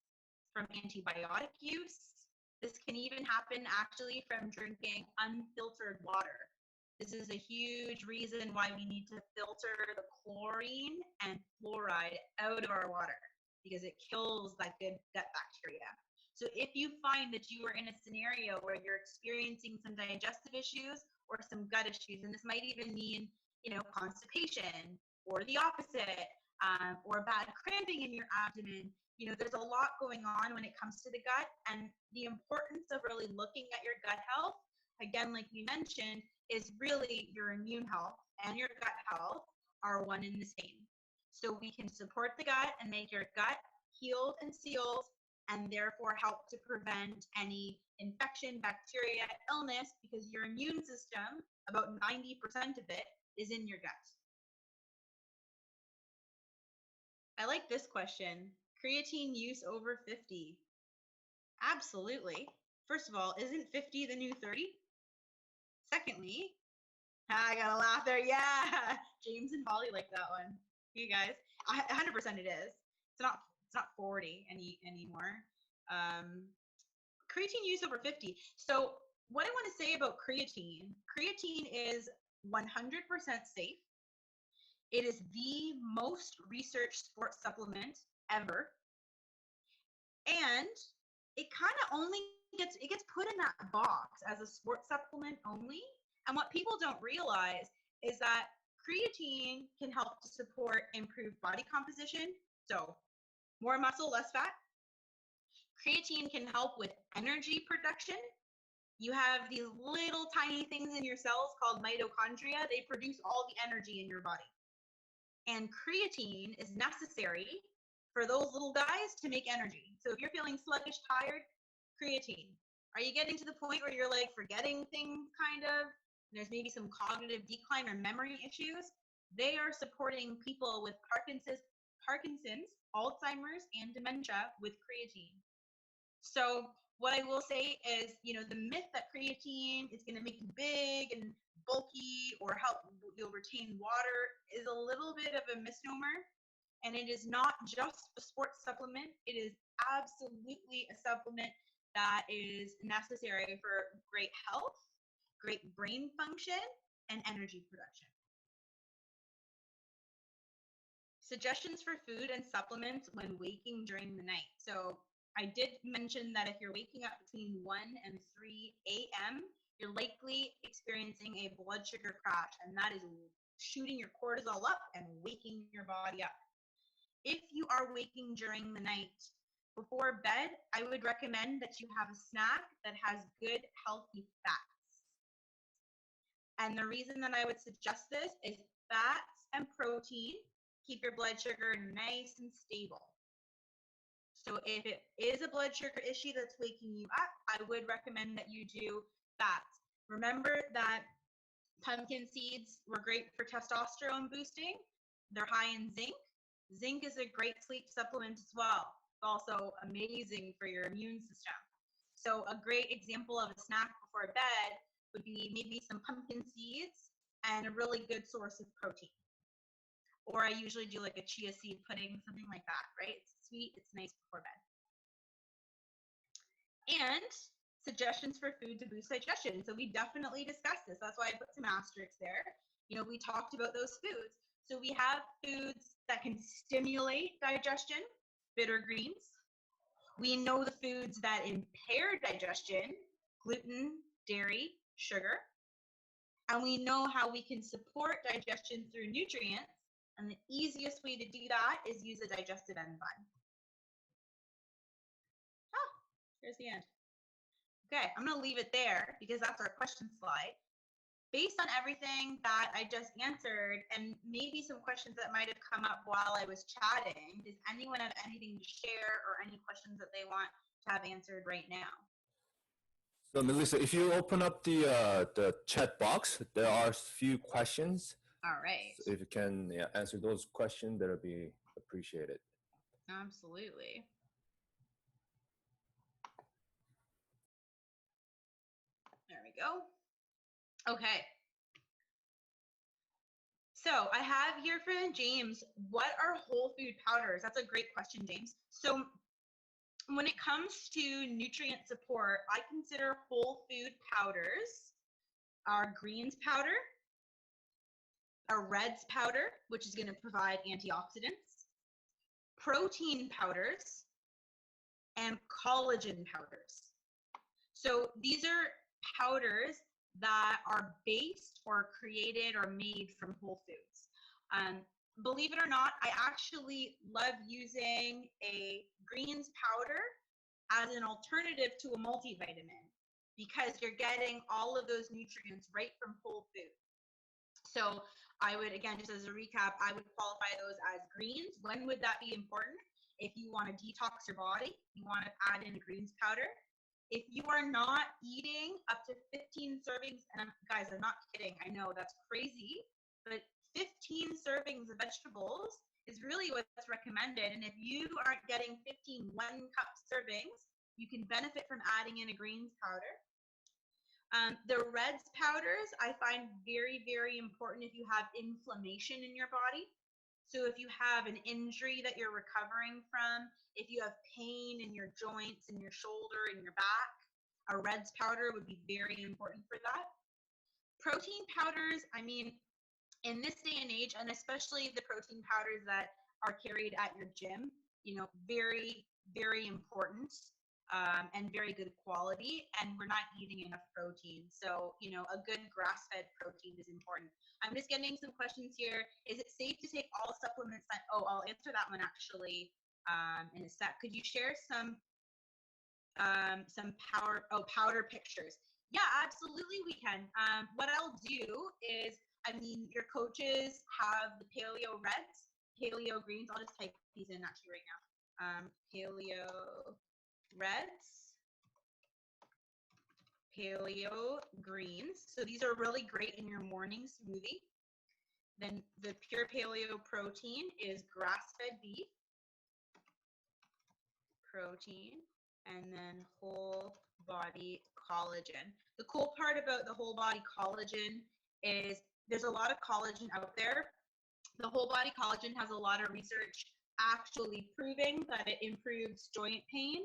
from antibiotic use. This can even happen actually from drinking unfiltered water. This is a huge reason why we need to filter the chlorine and fluoride out of our water, because it kills that good gut bacteria. So if you find that you are in a scenario where you're experiencing some digestive issues or some gut issues, and this might even mean, constipation or the opposite, or bad cramping in your abdomen, there's a lot going on when it comes to the gut, and the importance of really looking at your gut health, again, like we mentioned, is really your immune health and your gut health are one and the same. So we can support the gut and make your gut healed and sealed, and therefore help to prevent any infection, bacteria, illness, because your immune system, about 90% of it, is in your gut. I like this question. Creatine use over 50. Absolutely. First of all, isn't 50 the new 30? Secondly, I gotta laugh there. Yeah, James and Polly like that one. You guys, 100% it is. It's not 40 anymore. Creatine use over 50. So what I want to say about creatine is 100% safe. It is the most researched sports supplement ever. And it kind of only gets put in that box as a sports supplement only. And what people don't realize is that creatine can help to support improved body composition. So more muscle, less fat. Creatine can help with energy production. You have these little tiny things in your cells called mitochondria. They produce all the energy in your body. And creatine is necessary for those little guys to make energy. So if you're feeling sluggish, tired, creatine. Are you getting to the point where you're like forgetting things kind of? There's maybe some cognitive decline or memory issues. They are supporting people with Parkinson's, Alzheimer's, and dementia with creatine. So what I will say is, the myth that creatine is going to make you big and bulky or help you'll retain water is a little bit of a misnomer. And it is not just a sports supplement. It is absolutely a supplement that is necessary for great health, great brain function, and energy production. Suggestions for food and supplements when waking during the night. So I did mention that if you're waking up between 1 and 3 a.m., you're likely experiencing a blood sugar crash, and that is shooting your cortisol up and waking your body up. If you are waking during the night, before bed, I would recommend that you have a snack that has good, healthy fats. And the reason that I would suggest this is fats and protein keep your blood sugar nice and stable. So if it is a blood sugar issue that's waking you up, I would recommend that you do fats. Remember that pumpkin seeds were great for testosterone boosting. They're high in zinc. Zinc is a great sleep supplement as well. It's also amazing for your immune system. So a great example of a snack before bed would be maybe some pumpkin seeds and a really good source of protein. Or I usually do like a chia seed pudding, something like that, right? It's sweet, it's nice before bed. And suggestions for food to boost digestion. So we definitely discussed this. That's why I put some asterisks there. We talked about those foods. So we have foods that can stimulate digestion, bitter greens. We know the foods that impair digestion, gluten, dairy, sugar. And we know how we can support digestion through nutrients. And the easiest way to do that is use a digestive enzyme. Here's the end. Okay, I'm going to leave it there because that's our question slide. Based on everything that I just answered and maybe some questions that might have come up while I was chatting, does anyone have anything to share or any questions that they want to have answered right now? So Melissa, if you open up the chat box, there are a few questions. All right. So if you can answer those questions, that'll be appreciated. Absolutely. There we go. Okay. So I have here for James, what are whole food powders? That's a great question, James. So when it comes to nutrient support, I consider whole food powders our greens powder, our reds powder, which is going to provide antioxidants, protein powders, and collagen powders. So these are powders that are based or created or made from whole foods. Believe it or not, I actually love using a greens powder as an alternative to a multivitamin because you're getting all of those nutrients right from whole food. So I would, again, just as a recap, I would qualify those as greens. When would that be important? If you want to detox your body, you want to add in a greens powder. If you are not eating up to 15 servings, and guys, I'm not kidding, I know that's crazy, but 15 servings of vegetables is really what's recommended. And if you aren't getting 15 one-cup servings, you can benefit from adding in a greens powder. The reds powders I find very, very important if you have inflammation in your body. So if you have an injury that you're recovering from, if you have pain in your joints, in your shoulder, in your back, a reds powder would be very important for that. Protein powders, I mean, in this day and age, and especially the protein powders that are carried at your gym, you know, very, very important. And very good quality, and we're not eating enough protein. So, you know, a good grass-fed protein is important. I'm just getting some questions here. Is it safe to take all supplements? I'll answer that one actually in a sec. Could you share some powder pictures? Yeah, absolutely we can. What I'll do is, I mean, your coaches have the paleo reds, paleo greens. I'll just type these in actually right now. Paleo reds, paleo greens. So these are really great in your morning smoothie. Then the pure paleo protein is grass-fed beef protein, and then whole body collagen. The cool part about the whole body collagen is there's a lot of collagen out there. The whole body collagen has a lot of research actually proving that it improves joint pain.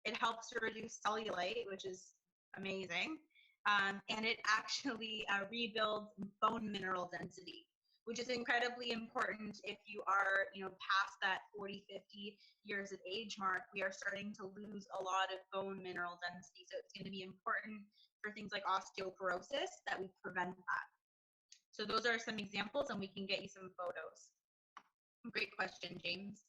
It helps to reduce cellulite, which is amazing. And it actually rebuilds bone mineral density, which is incredibly important if you are, you know, past that 40, 50 years of age mark. We are starting to lose a lot of bone mineral density. So it's going to be important for things like osteoporosis that we prevent that. So those are some examples, and we can get you some photos. Great question, James.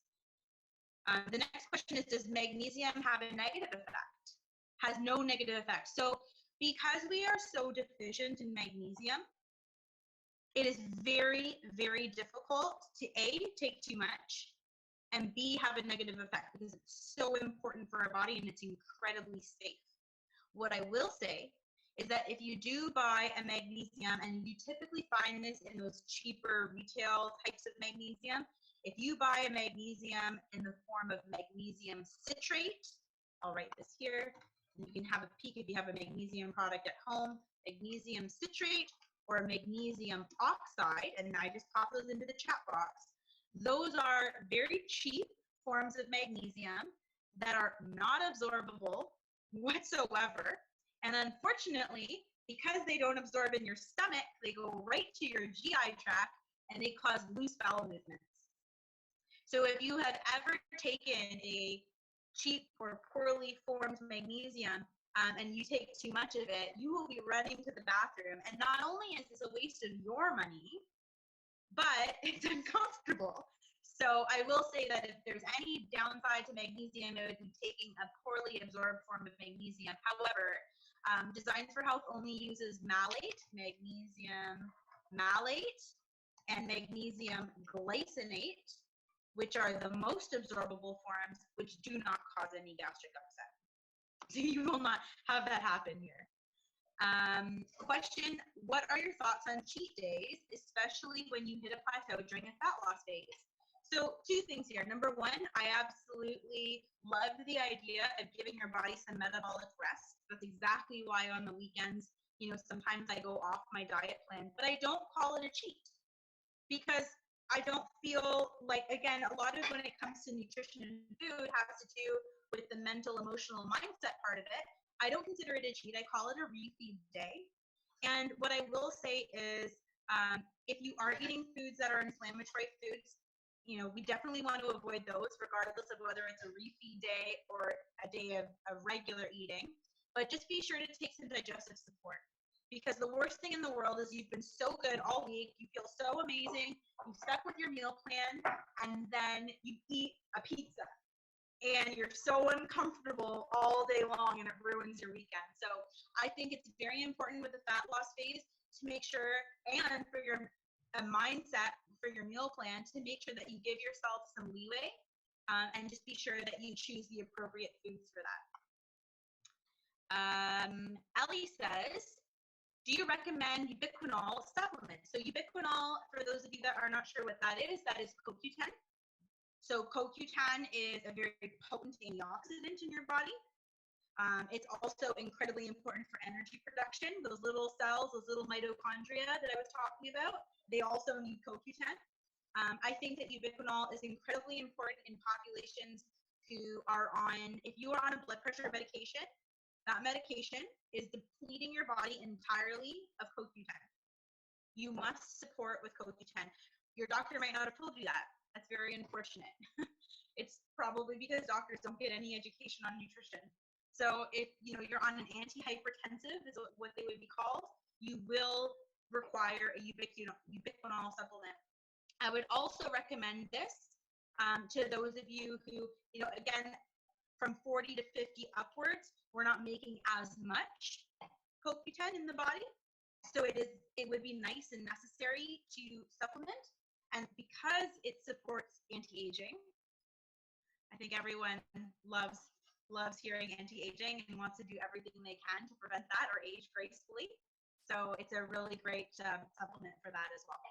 The next question is, does magnesium have a negative effect? Has no negative effect. So because we are so deficient in magnesium, it is very, very difficult to A, take too much, and B, have a negative effect because it's so important for our body and it's incredibly safe. What I will say is that if you do buy a magnesium, and you typically find this in those cheaper retail types of magnesium, if you buy a magnesium in the form of magnesium citrate, I'll write this here, and you can have a peek if you have a magnesium product at home, magnesium citrate or magnesium oxide, and I just pop those into the chat box. Those are very cheap forms of magnesium that are not absorbable whatsoever. And unfortunately, because they don't absorb in your stomach, they go right to your GI tract and they cause loose bowel movements. So if you have ever taken a cheap or poorly formed magnesium and you take too much of it, you will be running to the bathroom. And not only is this a waste of your money, but it's uncomfortable. So I will say that if there's any downside to magnesium, it would be taking a poorly absorbed form of magnesium. However, Designs for Health only uses malate, magnesium malate, and magnesium glycinate, which are the most absorbable forms, which do not cause any gastric upset. So you will not have that happen here. Question, what are your thoughts on cheat days, especially when you hit a plateau during a fat loss phase? So two things here. Number one, I absolutely love the idea of giving your body some metabolic rest. That's exactly why on the weekends, you know, sometimes I go off my diet plan, but I don't call it a cheat because I don't feel like, again, a lot of when it comes to nutrition and food has to do with the mental, emotional, mindset part of it. I don't consider it a cheat. I call it a refeed day. And what I will say is, if you are eating foods that are inflammatory foods, we definitely want to avoid those, regardless of whether it's a refeed day or a day of regular eating. But just be sure to take some digestive support, because the worst thing in the world is you've been so good all week, you feel so amazing, you stuck with your meal plan, and then you eat a pizza and you're so uncomfortable all day long and it ruins your weekend. So I think it's very important with the fat loss phase to make sure, and for your mindset for your meal plan, to make sure that you give yourself some leeway, and just be sure that you choose the appropriate foods for that. Ellie says, do you recommend ubiquinol supplement? So ubiquinol, for those of you that are not sure what that is CoQ10. So CoQ10 is a very potent antioxidant in your body. It's also incredibly important for energy production. Those little cells, those little mitochondria that I was talking about, they also need CoQ10. I think that ubiquinol is incredibly important in populations who are on, if you are on a blood pressure medication, that medication is depleting your body entirely of CoQ10. You must support with CoQ10. Your doctor might not have told you that. That's very unfortunate. It's probably because doctors don't get any education on nutrition. So if you're on an antihypertensive, is what they would be called, you will require a ubiquinol supplement. I would also recommend this to those of you who, again, from 40 to 50 upwards, we're not making as much CoQ10 in the body. So it would be nice and necessary to supplement. And because it supports anti-aging, I think everyone loves hearing anti-aging and wants to do everything they can to prevent that or age gracefully. So it's a really great supplement for that as well.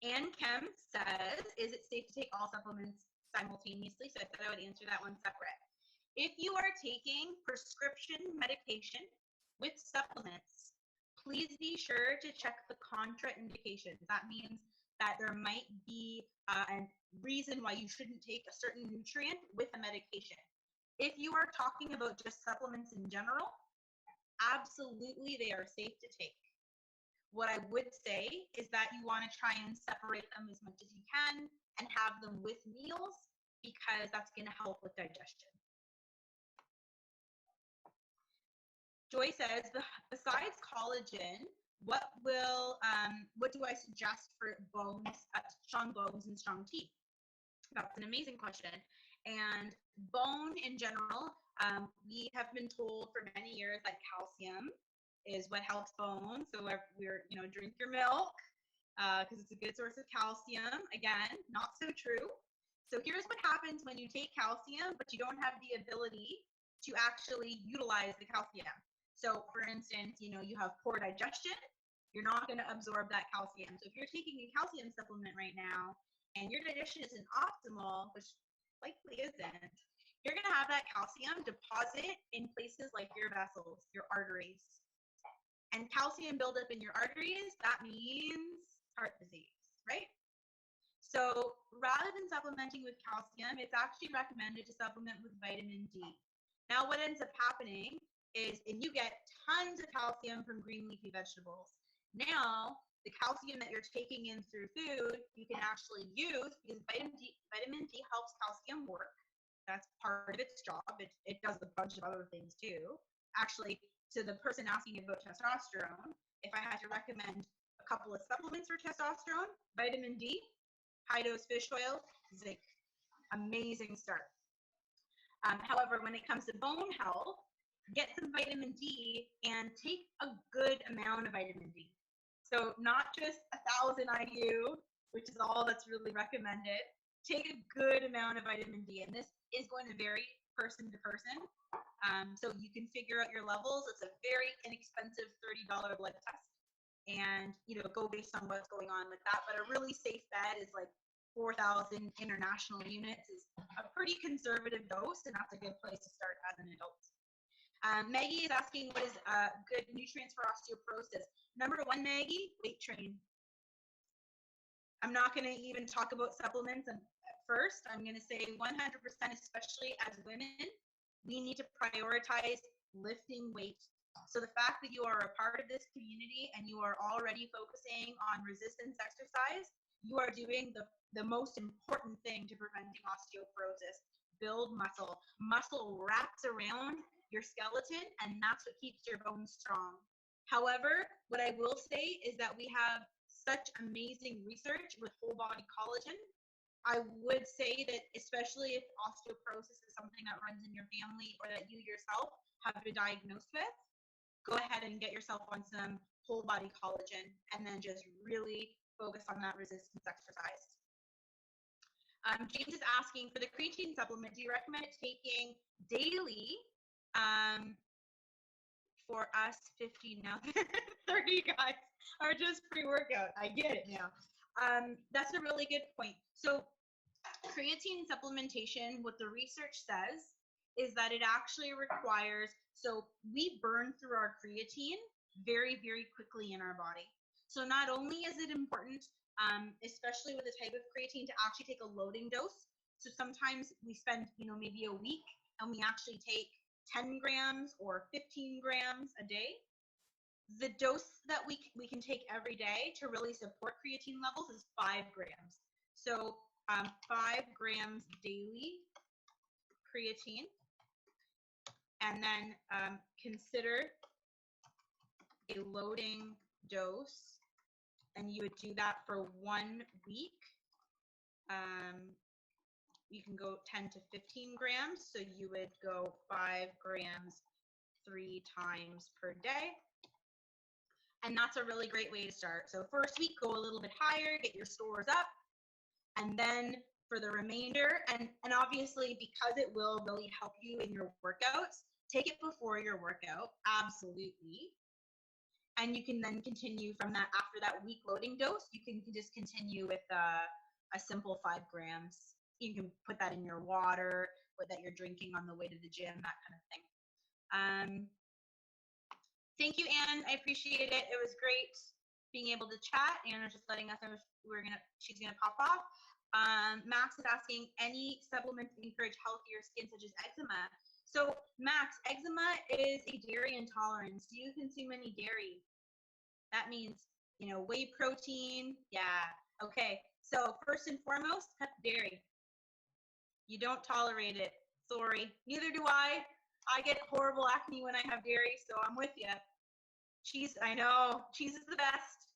Ann Kem says, is it safe to take all supplements simultaneously? So I thought I would answer that one separate. If you are taking prescription medication with supplements, please be sure to check the contraindications. That means that there might be a reason why you shouldn't take a certain nutrient with a medication. If you are talking about just supplements in general, absolutely they are safe to take. What I would say is that you want to try and separate them as much as you can and have them with meals, because that's going to help with digestion. Joy says, besides collagen, what do I suggest for bones, strong bones and strong teeth? That's an amazing question. And bone in general, we have been told for many years that calcium is what helps bone. So we're drink your milk because it's a good source of calcium. Again, not so true. So here's what happens when you take calcium, but you don't have the ability to actually utilize the calcium. So for instance, you have poor digestion, you're not going to absorb that calcium. So if you're taking a calcium supplement right now and your digestion isn't optimal, which likely isn't, you're going to have that calcium deposit in places like your vessels, your arteries. And calcium buildup in your arteries, that means heart disease, right? So rather than supplementing with calcium, it's actually recommended to supplement with vitamin D. Now what ends up happening is, and you get tons of calcium from green leafy vegetables. Now, the calcium that you're taking in through food, you can actually use, because vitamin D helps calcium work. That's part of its job. It does a bunch of other things too. Actually, to the person asking about testosterone, if I had to recommend a couple of supplements for testosterone, vitamin D, high dose fish oil, zinc. Amazing start. However, when it comes to bone health, get some vitamin D and take a good amount of vitamin D. So not just 1,000 IU, which is all that's really recommended. Take a good amount of vitamin D, and this is going to vary person to person. So you can figure out your levels. It's a very inexpensive $30 blood test, and go based on what's going on with that. But a really safe bet is like 4,000 international units is a pretty conservative dose, and that's a good place to start as an adult. Maggie is asking, what is good nutrients for osteoporosis? Number one, Maggie, weight train. I'm not going to even talk about supplements at first. I'm going to say 100%, especially as women, we need to prioritize lifting weight So the fact that you are a part of this community and you are already focusing on resistance exercise, you are doing the most important thing to preventing osteoporosis. Build muscle. Muscle wraps around your skeleton, and that's what keeps your bones strong. However, what I will say is that we have such amazing research with whole body collagen. I would say that especially if osteoporosis is something that runs in your family or that you yourself have been diagnosed with, go ahead and get yourself on some whole body collagen and then just really focus on that resistance exercise. James is asking, for the creatine supplement, do you recommend it taking daily? For us 50 now, 30 guys are just pre-workout. I get it now. That's a really good point. So creatine supplementation, what the research says is that it actually requires, so we burn through our creatine very, very quickly in our body. So not only is it important, especially with the type of creatine, to actually take a loading dose. So sometimes we spend, maybe a week and we actually take 10 grams or 15 grams a day. The dose that we can take every day to really support creatine levels is 5 grams. So 5 grams daily creatine. And then consider a loading dose, and you would do that for 1 week. You can go 10 to 15 grams, so you would go 5 grams 3 times per day. And that's a really great way to start. So first week, go a little bit higher, get your stores up, and then for the remainder, and obviously because it will really help you in your workouts, take it before your workout, absolutely. And you can then continue from that. After that week loading dose, you can just continue with a simple 5 grams. You can put that in your water, or that you're drinking on the way to the gym, that kind of thing. Thank you, Anne. I appreciate it. It was great being able to chat. Anne was just letting us know she's gonna pop off. Max is asking, any supplements encourage healthier skin, such as eczema? So Max, eczema is a dairy intolerance. Do you consume any dairy? That means, whey protein. Yeah. Okay. So first and foremost, cut dairy. You don't tolerate it. Sorry. Neither do I. I get horrible acne when I have dairy, so I'm with you. Cheese, I know. Cheese is the best.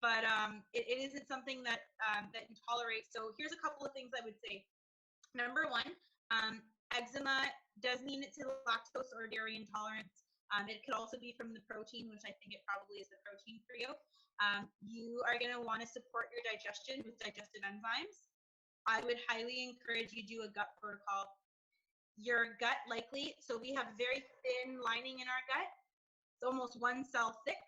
But it isn't something that that you tolerate. So here's a couple of things I would say. Number one, eczema does mean it's a lactose or dairy intolerance. It could also be from the protein, which I think it probably is the protein for you. You are going to want to support your digestion with digestive enzymes. I would highly encourage you do a gut protocol. Your gut likely, so we have very thin lining in our gut. It's almost 1 cell thick.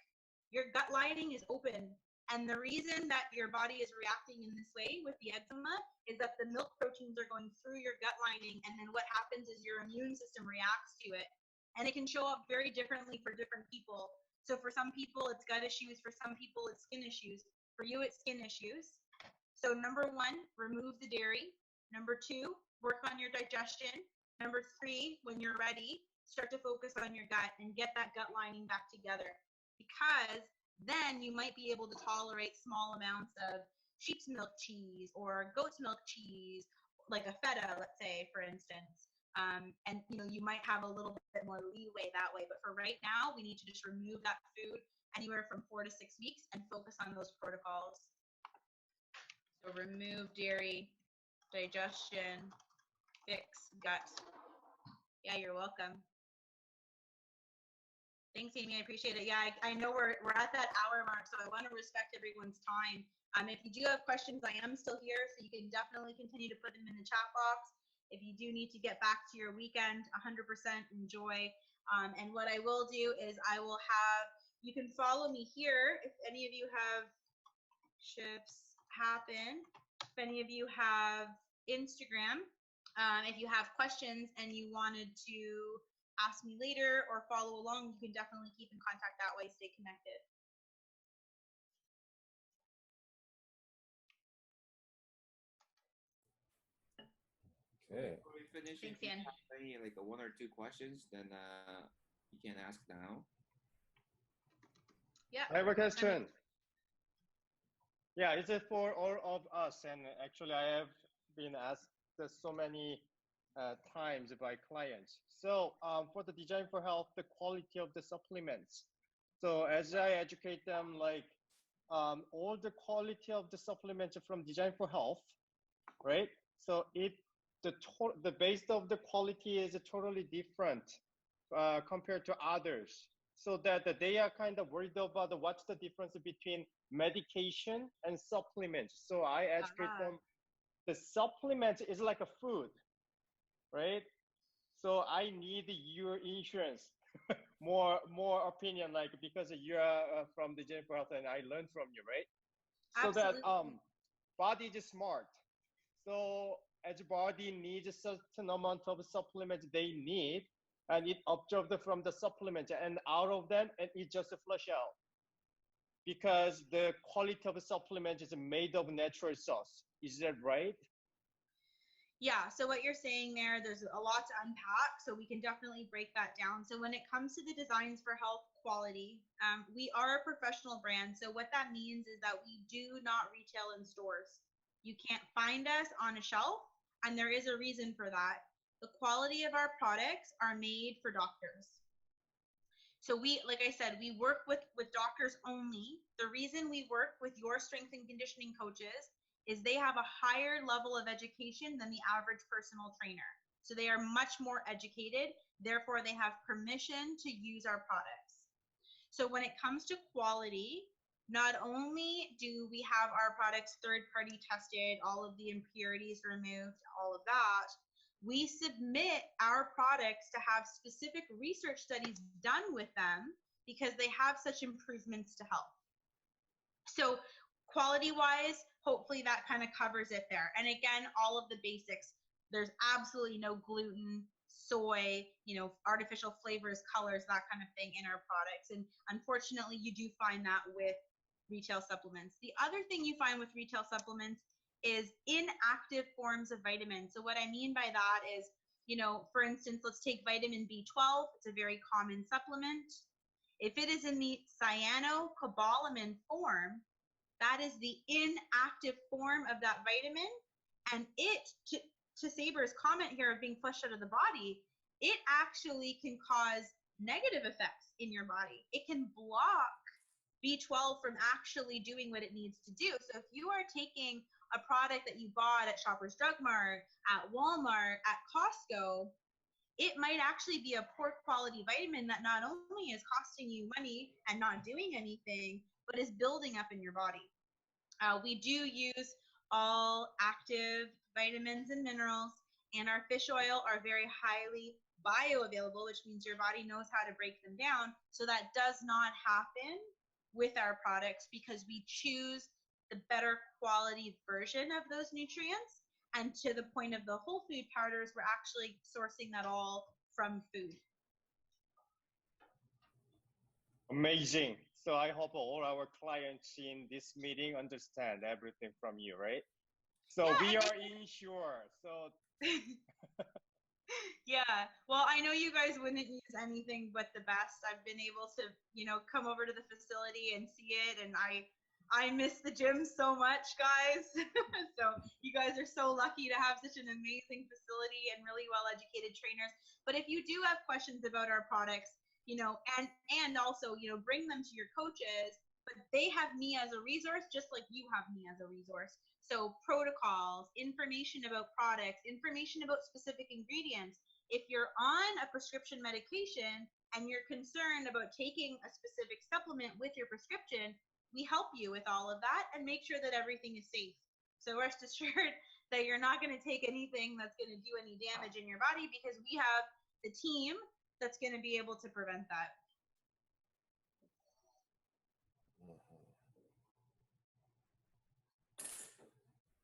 Your gut lining is open. And the reason that your body is reacting in this way with the eczema is that the milk proteins are going through your gut lining, and then what happens is your immune system reacts to it. And it can show up very differently for different people. So for some people, it's gut issues. For some people, it's skin issues. For you, it's skin issues. So number 1, remove the dairy. Number 2, work on your digestion. Number 3, when you're ready, start to focus on your gut and get that gut lining back together. Because then you might be able to tolerate small amounts of sheep's milk cheese or goat's milk cheese, like a feta, let's say, for instance. And you might have a little bit more leeway that way. But for right now, we need to just remove that food anywhere from 4 to 6 weeks and focus on those protocols. So remove dairy, digestion, fix gut. Yeah, you're welcome. Thanks, Amy. I appreciate it. Yeah, I know we're at that hour mark, so I want to respect everyone's time. If you do have questions, I am still here, so you can definitely continue to put them in the chat box. If you do need to get back to your weekend, 100% enjoy. And what I will do is you can follow me here if any of you have shifts happen. If any of you have Instagram, if you have questions and you wanted to ask me later or follow along, you can definitely keep in contact that way, stay connected. Okay. Before we finish, Thanks, if you Ian. have any, like 1 or 2 questions, then you can ask now. Yeah. I have a question. Yeah, is it for all of us? And actually, I have been asked this so many times by clients. So for the design for health, the quality of the supplements. So as I educate them, like all the quality of the supplements from design for health, right? So the base of the quality is totally different compared to others. So that they are kind of worried about what's the difference between medication and supplements. So I educate them. The supplement is like a food, right? So I need your insurance. more opinion, like because you're from the Jennifer Health and I learned from you, right? So Absolutely. that body is smart. So as body needs a certain amount of supplements they need, and it absorbed from the supplement and out of them, and it just flush out because the quality of the supplement is made of natural source. Is that right? Yeah, so what you're saying there's a lot to unpack, so we can definitely break that down. So when it comes to the designs for health quality, we are a professional brand. So what that means is that we do not retail in stores. You can't find us on a shelf, and there is a reason for that. The quality of our products are made for doctors. So we, like I said, we work with doctors only. The reason we work with your strength and conditioning coaches is they have a higher level of education than the average personal trainer. So they are much more educated. Therefore, they have permission to use our products. So when it comes to quality, not only do we have our products third-party tested, all of the impurities removed, all of that, we submit our products to have specific research studies done with them because they have such improvements to health. So quality-wise, hopefully that kind of covers it there. And again, all of the basics. There's absolutely no gluten, soy, artificial flavors, colors, that kind of thing in our products. And unfortunately, you do find that with retail supplements. The other thing you find with retail supplements is inactive forms of vitamins. So what I mean by that is, for instance, let's take vitamin B12. It's a very common supplement. If it is in the cyanocobalamin form, that is the inactive form of that vitamin. And it, to Saber's comment here of being flushed out of the body, it actually can cause negative effects in your body. It can block B12 from actually doing what it needs to do. So if you are taking a product that you bought at Shoppers Drug Mart, at Walmart, at Costco, it might actually be a poor quality vitamin that not only is costing you money and not doing anything, but is building up in your body. We do use all active vitamins and minerals, and our fish oil are very highly bioavailable, which means your body knows how to break them down. So that does not happen with our products because we choose the better quality version of those nutrients. And to the point of the whole food powders, we're actually sourcing that all from food. Amazing. So I hope all our clients in this meeting understand everything from you, right? So yeah, we are insured. So yeah. Well, I know you guys wouldn't use anything but the best. I've been able to, come over to the facility and see it, and I miss the gym so much, guys. So you guys are so lucky to have such an amazing facility and really well-educated trainers. But if you do have questions about our products, and also, bring them to your coaches, but they have me as a resource, just like you have me as a resource. So protocols, information about products, information about specific ingredients. If you're on a prescription medication and you're concerned about taking a specific supplement with your prescription, we help you with all of that and make sure that everything is safe. So rest assured that you're not going to take anything that's going to do any damage in your body because we have the team that's going to be able to prevent that.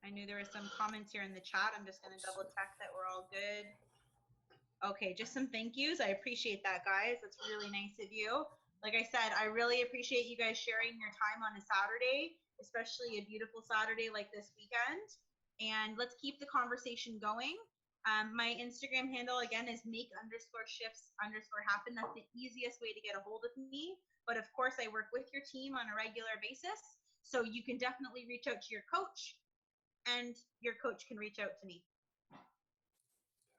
I knew there were some comments here in the chat. I'm just going to double check that we're all good. Okay, just some thank yous. I appreciate that, guys. That's really nice of you. Like I said, I really appreciate you guys sharing your time on a Saturday, especially a beautiful Saturday like this weekend. And let's keep the conversation going. My Instagram handle again is make_shifts_happen. That's the easiest way to get a hold of me. But of course, I work with your team on a regular basis. So you can definitely reach out to your coach, and your coach can reach out to me.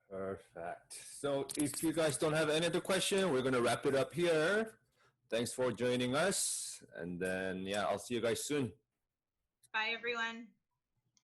Perfect. So if you guys don't have any other question, we're going to wrap it up here. Thanks for joining us. And then, yeah, I'll see you guys soon. Bye, everyone.